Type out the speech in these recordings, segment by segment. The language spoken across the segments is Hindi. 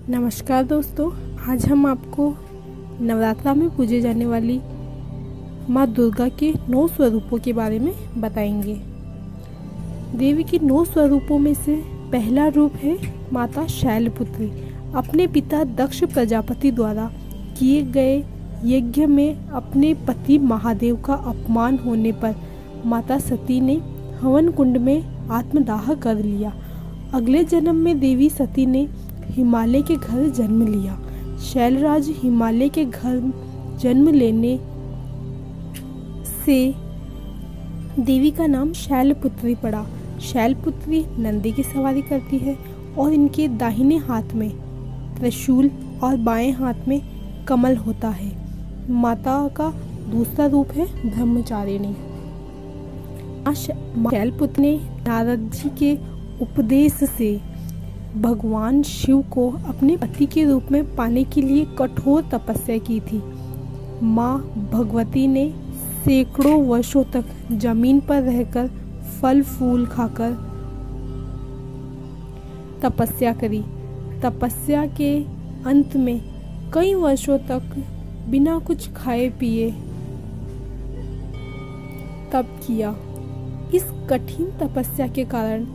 नमस्कार दोस्तों, आज हम आपको नवरात्रा में पूजे जाने वाली माँ दुर्गा के 9 स्वरूपों के बारे में बताएंगे। देवी के 9 स्वरूपों में से पहला रूप है माता शैलपुत्री। अपने पिता दक्ष प्रजापति द्वारा किए गए यज्ञ में अपने पति महादेव का अपमान होने पर माता सती ने हवन कुंड में आत्मदाह कर लिया। अगले जन्म में देवी सती ने हिमालय के घर जन्म लिया। शैलराज हिमालय के घर जन्म लेने से देवी का नाम शैलपुत्री पड़ा। शैलपुत्री नंदी की सवारी करती है और इनके दाहिने हाथ में त्रिशूल और बाएं हाथ में कमल होता है। माता का दूसरा रूप है ब्रह्मचारिणी। शैलपुत्री ने नारद जी के उपदेश से भगवान शिव को अपने पति के रूप में पाने के लिए कठोर तपस्या की थी। माँ भगवती ने सैकड़ों वर्षों तक जमीन पर रहकर फल फूल खाकर तपस्या करी। तपस्या के अंत में कई वर्षों तक बिना कुछ खाए पिए तप किया। इस कठिन तपस्या के कारण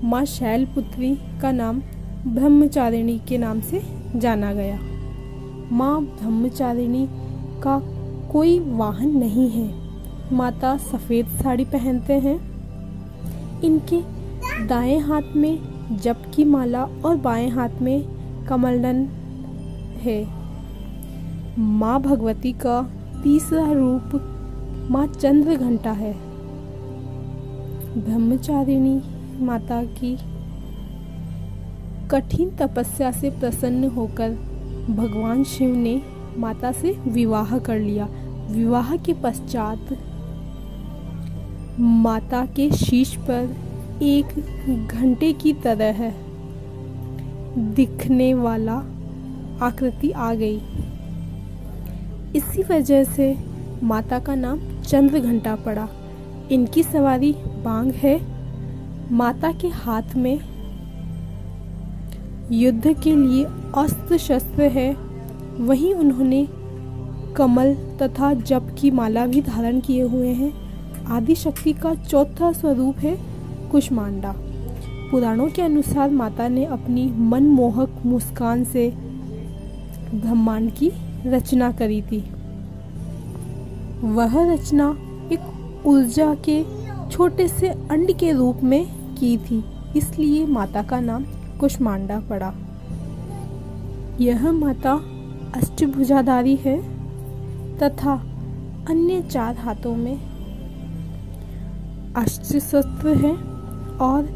माँ शैलपुत्री का नाम ब्रह्मचारिणी के नाम से जाना गया। माँ ब्रह्मचारिणी का कोई वाहन नहीं है। माता सफ़ेद साड़ी पहनते हैं। इनके दाएं हाथ में जप की माला और बाएं हाथ में कमंडल है। माँ भगवती का तीसरा रूप माँ चंद्रघंटा है। ब्रह्मचारिणी माता की कठिन तपस्या से प्रसन्न होकर भगवान शिव ने माता से विवाह कर लिया। विवाह के पश्चात माता के शीश पर एक घंटे की तरह दिखने वाला आकृति आ गई। इसी वजह से माता का नाम चंद्रघंटा पड़ा। इनकी सवारी बांग है। माता के हाथ में युद्ध के लिए अस्त्र शस्त्र है। वहीं उन्होंने कमल तथा जप की माला भी धारण किए हुए हैं। आदिशक्ति का चौथा स्वरूप है कुष्मांडा। पुराणों के अनुसार माता ने अपनी मनमोहक मुस्कान से ब्रह्मांड की रचना करी थी। वह रचना एक ऊर्जा के छोटे से अंड के रूप में की थी, इसलिए माता का नाम कुष्मांडा पड़ा। यह माता अष्टभुजाधारी है तथा अन्य 4 हाथों में अस्त्र है और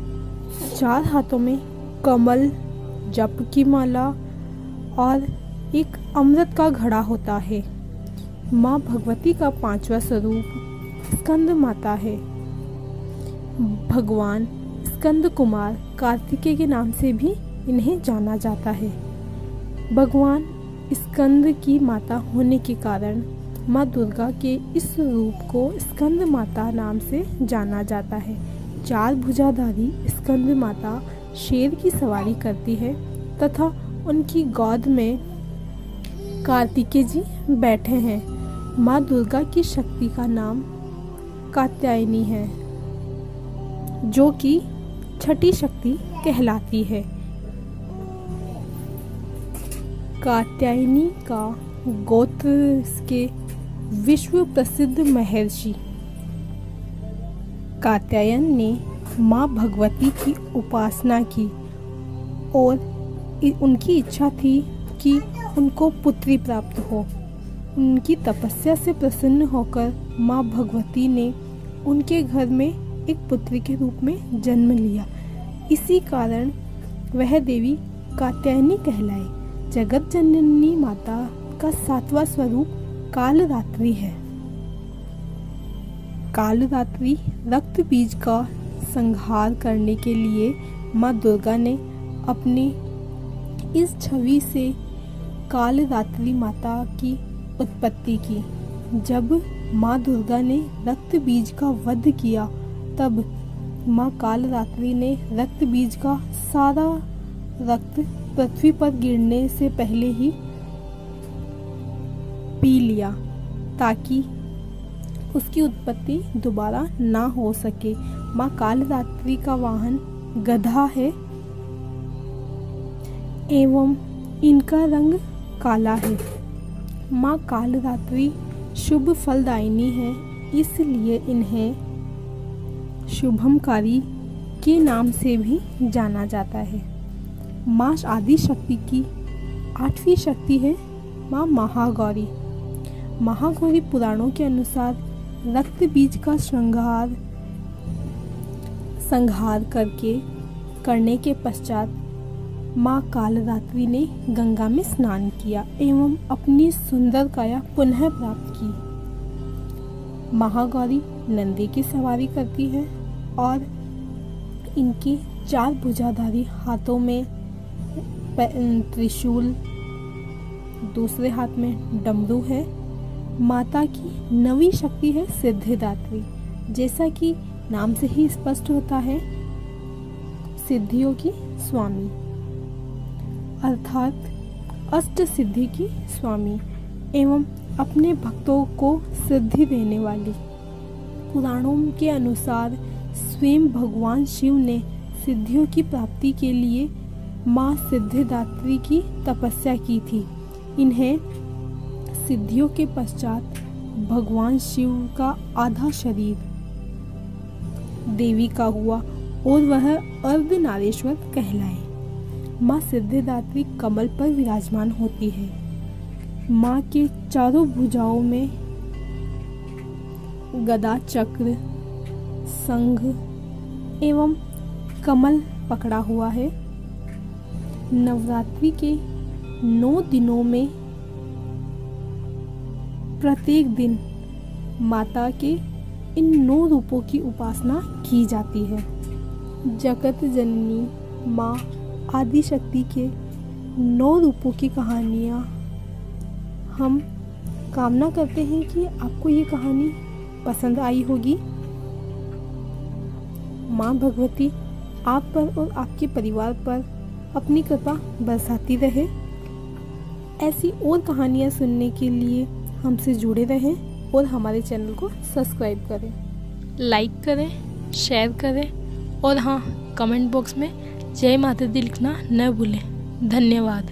4 हाथों में कमल, जप की माला और एक अमृत का घड़ा होता है। माँ भगवती का 5वां स्वरूप स्कंद माता है। भगवान स्कंद कुमार कार्तिकेय के नाम से भी इन्हें जाना जाता है। भगवान स्कंद की माता होने के कारण माँ दुर्गा के इस रूप को स्कंद माता नाम से जाना जाता है। 4 भुजाधारी स्कंद माता शेर की सवारी करती है तथा उनकी गोद में कार्तिकेय जी बैठे हैं। माँ दुर्गा की शक्ति का नाम कात्यायनी है, जो कि छठी शक्ति कहलाती है। कात्यायनी का गोत्र के विश्व प्रसिद्ध महर्षि कात्यायन ने माँ भगवती की उपासना की और उनकी इच्छा थी कि उनको पुत्री प्राप्त हो। उनकी तपस्या से प्रसन्न होकर माँ भगवती ने उनके घर में एक पुत्री के रूप में जन्म लिया। इसी कारण वह देवी कात्यायनी कहलाई। जगत जननी माता का 7वां स्वरूप कालरात्रि है। कालरात्रि रक्त बीज का संहार करने के लिए माँ दुर्गा ने अपनी इस छवि से कालरात्रि माता की उत्पत्ति की। जब माँ दुर्गा ने रक्त बीज का वध किया तब माँ कालरात्रि ने रक्त बीज का सारा रक्त पृथ्वी पर गिरने से पहले ही पी लिया ताकि उसकी उत्पत्ति दोबारा ना हो सके। माँ कालरात्रि का वाहन गधा है एवं इनका रंग काला है। माँ कालरात्रि शुभ फलदायिनी है, इसलिए इन्हें शुभमकारी के नाम से भी जाना जाता है। माँ आदि शक्ति की 8वीं शक्ति है माँ महागौरी। महागौरी पुराणों के अनुसार रक्त बीज का संहार करने के पश्चात माँ कालरात्रि ने गंगा में स्नान किया एवं अपनी सुंदर काया पुनः प्राप्त की। महागौरी नंदी की सवारी करती है और इनके 4 भुजाधारी हाथों में त्रिशूल, दूसरे हाथ में डमरू है। माता की 9वीं शक्ति है सिद्धिदात्री। जैसा कि नाम से ही स्पष्ट होता है, सिद्धियों की स्वामी अर्थात अष्ट सिद्धि की स्वामी एवं अपने भक्तों को सिद्धि देने वाली। पुराणों के अनुसार स्वयं भगवान शिव ने सिद्धियों की प्राप्ति के लिए माँ सिद्धिदात्री की तपस्या की थी। इन्हें सिद्धियों के पश्चात भगवान शिव का आधा शरीर देवी का हुआ और वह अर्धनारीश्वर कहलाए। माँ सिद्धिदात्री कमल पर विराजमान होती है। माँ के चारों भुजाओं में गदा, चक्र, शंख एवं कमल पकड़ा हुआ है। नवरात्रि के 9 दिनों में प्रत्येक दिन माता के इन 9 रूपों की उपासना की जाती है। जगत जननी माँ आदि शक्ति के 9 रूपों की कहानियाँ हम कामना करते हैं कि आपको ये कहानी पसंद आई होगी। माँ भगवती आप पर और आपके परिवार पर अपनी कृपा बरसाती रहे। ऐसी और कहानियाँ सुनने के लिए हमसे जुड़े रहें और हमारे चैनल को सब्सक्राइब करें, लाइक करें, शेयर करें और हाँ, कमेंट बॉक्स में जय माता दी लिखना न भूलें। धन्यवाद।